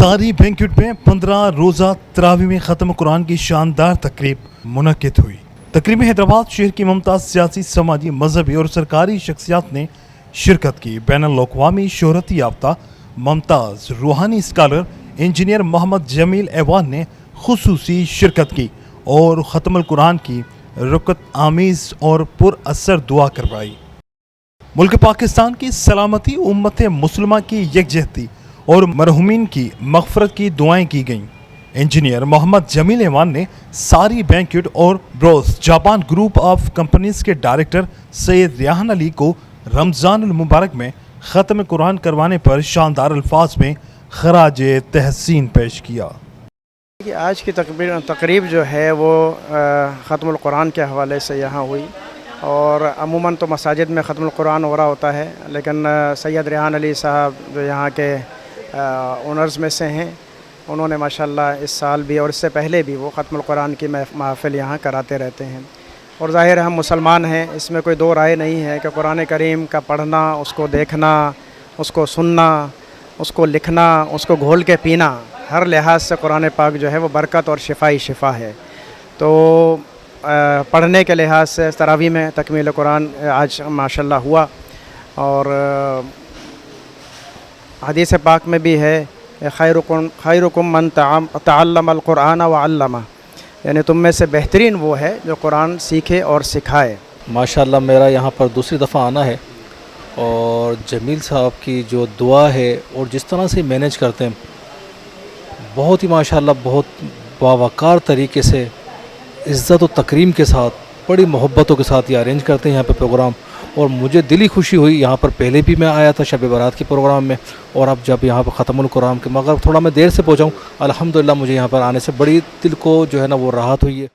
ساری بینکٹ میں 15 روزہ تراویح میں ختم قرآن کی شاندار تقریب منعقد ہوئی۔ تقریب میں حیدرآباد شہر کی ممتاز سیاسی، سماجی، مذہبی اور سرکاری شخصیات نے شرکت کی۔ بین الاقوامی شہرت یافتہ ممتاز روحانی اسکالر انجینئر محمد جمیل ایوان نے خصوصی شرکت کی اور ختم القرآن کی رکت آمیز اور پر اثر دعا کروائی۔ ملک پاکستان کی سلامتی، امت مسلمہ کی یکجہتی اور مرحومین کی مغفرت کی دعائیں کی گئیں۔ انجینئر محمد جمیل ایوان نے ساری بینکٹ اور Bruce Japan group of companies کے ڈائریکٹر سید ریحان علی کو رمضان المبارک میں ختم قرآن کروانے پر شاندار الفاظ میں خراج تحسین پیش کیا۔ آج کی تقریب جو ہے وہ ختم القرآن کے حوالے سے یہاں ہوئی، اور عموماً تو مساجد میں ختم القرآن ہو رہا ہوتا ہے، لیکن سید ریحان علی صاحب جو یہاں کے اونرز میں سے ہیں، انہوں نے ماشاءاللہ اس سال بھی اور اس سے پہلے بھی وہ ختم القرآن کی محفل یہاں کراتے رہتے ہیں۔ اور ظاہر ہم مسلمان ہیں، اس میں کوئی دو رائے نہیں ہے کہ قرآن کریم کا پڑھنا، اس کو دیکھنا، اس کو سننا، اس کو لکھنا، اس کو گھول کے پینا، ہر لحاظ سے قرآن پاک جو ہے وہ برکت اور شفا ہے۔ تو پڑھنے کے لحاظ سے تراویح میں تکمیل قرآن آج ماشاءاللہ ہوا، اور حدیث پاک میں بھی ہے خیرکم من تعلم القرآن وعلمہ، یعنی تم میں سے بہترین وہ ہے جو قرآن سیکھے اور سکھائے۔ ماشاءاللہ میرا یہاں پر دوسری دفعہ آنا ہے، اور جمیل صاحب کی جو دعا ہے اور جس طرح سے مینیج کرتے ہیں، بہت ہی ماشاءاللہ بہت باوقار طریقے سے عزت و تکریم کے ساتھ، بڑی محبتوں کے ساتھ یہ ارینج کرتے ہیں یہاں پہ پروگرام، اور مجھے دلی خوشی ہوئی۔ یہاں پر پہلے بھی میں آیا تھا شب برات کے پروگرام میں، اور اب جب یہاں پر ختم القرآن کے، مگر تھوڑا میں دیر سے پہنچا ہوں، الحمدللہ مجھے یہاں پر آنے سے بڑی دل کو جو ہے نا وہ راحت ہوئی ہے۔